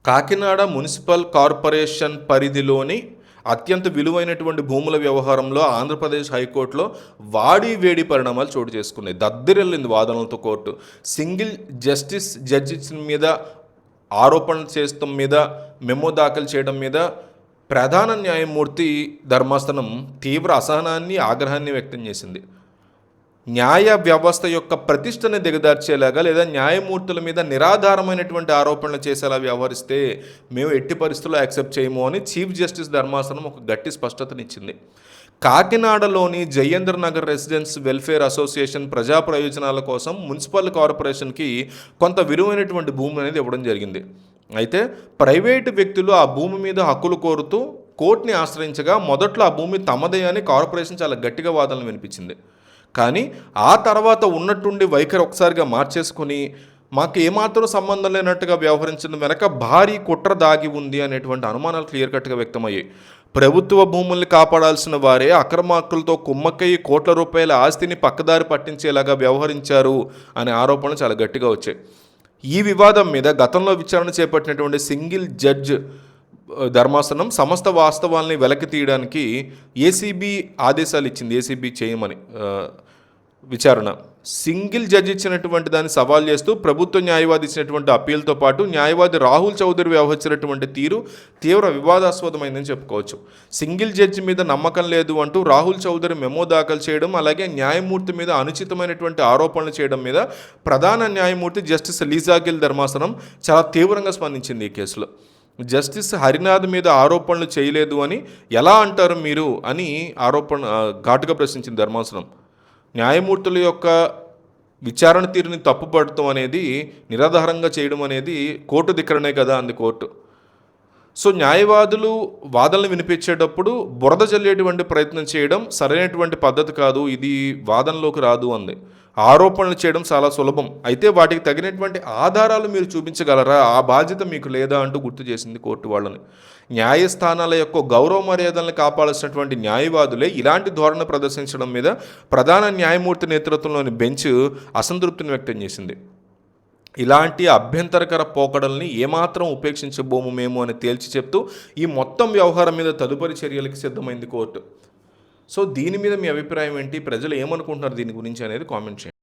Kakinada municipal corporation పరిధిలోని అత్యంత విలువైనటువంటి భూముల వ్యవహారంలో ఆంధ్రప్రదేశ్ హైకోర్టులో వాడి వేడి పరిణామాలు చోటు చేసుకున్నాయి. దద్దరిల్లింది వాదనలతో కోర్టు. సింగిల్ జస్టిస్ జడ్జి మీద ఆరోపణలు చేస్తాం మీద మెమో దాఖలు చేయడం మీద ప్రధాన న్యాయమూర్తి ధర్మాసనం తీవ్ర అసహనాన్ని ఆగ్రహాన్ని వ్యక్తం చేసింది. న్యాయ వ్యవస్థ యొక్క ప్రతిష్టని దిగదార్చేలాగా లేదా న్యాయమూర్తుల మీద నిరాధారమైనటువంటి ఆరోపణలు చేసేలా వ్యవహరిస్తే మేము ఎట్టి పరిస్థితుల్లో యాక్సెప్ట్ చేయము అని చీఫ్ జస్టిస్ ధర్మాసనం ఒక గట్టి స్పష్టతనిచ్చింది. కాకినాడలోని Jayendra Nagar residents welfare association ప్రజా ప్రయోజనాల కోసం మున్సిపల్ కార్పొరేషన్కి కొంత విలువైనటువంటి భూమి అనేది ఇవ్వడం జరిగింది. అయితే ప్రైవేటు వ్యక్తులు ఆ భూమి మీద హక్కులు కోరుతూ కోర్టుని ఆశ్రయించగా మొదట్లో ఆ భూమి తమదే అని కార్పొరేషన్ చాలా గట్టిగా వాదనలు వినిపించింది. కానీ ఆ తర్వాత ఉన్నట్టుండి వైఖరి ఒకసారిగా మార్చేసుకుని మాకు ఏమాత్రం సంబంధం లేనట్టుగా వ్యవహరించడం వెనక భారీ కుట్ర దాగి ఉంది అనేటువంటి అనుమానాలు క్లియర్ కట్గా వ్యక్తమయ్యాయి. ప్రభుత్వ భూముల్ని కాపాడాల్సిన వారే అక్రమార్కులతో కుమ్మక్కయ్యి కోట్ల రూపాయల ఆస్తిని పక్కదారి పట్టించేలాగా వ్యవహరించారు అనే ఆరోపణలు చాలా గట్టిగా వచ్చాయి. ఈ వివాదం మీద గతంలో విచారణ చేపట్టినటువంటి సింగిల్ జడ్జ్ ధర్మాసనం సమస్త వాస్తవాల్ని వెలకి తీయడానికి ఏసీబీ ఆదేశాలు ఇచ్చింది. ఏసీబీ చేయమని విచారణ సింగిల్ జడ్జి ఇచ్చినటువంటి దాన్ని సవాల్ చేస్తూ ప్రభుత్వ న్యాయవాది ఇచ్చినటువంటి అప్పీల్తో పాటు న్యాయవాది రాహుల్ చౌదరి వ్యవహరించినటువంటి తీరు తీవ్ర వివాదాస్పదమైందని చెప్పుకోవచ్చు. సింగిల్ జడ్జి మీద నమ్మకం లేదు అంటూ రాహుల్ చౌదరి మెమో దాఖలు చేయడం, అలాగే న్యాయమూర్తి మీద అనుచితమైనటువంటి ఆరోపణలు చేయడం మీద ప్రధాన న్యాయమూర్తి జస్టిస్ లీజా గిల్ ధర్మాసనం చాలా తీవ్రంగా స్పందించింది. ఈ కేసులో జస్టిస్ హరినాథ్ మీద ఆరోపణలు చేయలేదు అని ఎలా అంటారు మీరు అని ఘాటుగా ప్రశ్నించింది ధర్మాసనం. న్యాయమూర్తుల యొక్క విచారణ తీరుని తప్పుపడటం అనేది నిరాధారంగా చేయడం అనేది కోర్టు ధిక్కరణే కదా అంది కోర్టు. సో న్యాయవాదులు వాదనలు వినిపించేటప్పుడు బురద జల్లేటువంటి ప్రయత్నం చేయడం సరైనటువంటి పద్ధతి కాదు, ఇది వాదనలోకి రాదు అంది. ఆరోపణలు చేయడం చాలా సులభం, అయితే వాటికి తగినటువంటి ఆధారాలు మీరు చూపించగలరా, ఆ బాధ్యత మీకు లేదా అంటూ గుర్తు చేసింది కోర్టు వాళ్ళని. న్యాయస్థానాల యొక్క గౌరవ మర్యాదలను కాపాడాల్సినటువంటి న్యాయవాదులే ఇలాంటి ధోరణి ప్రదర్శించడం మీద ప్రధాన న్యాయమూర్తి నేతృత్వంలోని బెంచ్ అసంతృప్తిని వ్యక్తం చేసింది. ఇలాంటి అభ్యంతరకర పోకడల్ని ఏమాత్రం ఉపేక్షించబోము మేము అని తేల్చి చెప్తూ ఈ మొత్తం వ్యవహారం మీద తదుపరి చర్యలకు సిద్ధమైంది కోర్టు. సో దీని మీద మీ అభిప్రాయం ఏంటి, ప్రజలు ఏమనుకుంటున్నారు దీని గురించి అనేది కామెంట్ చేయండి.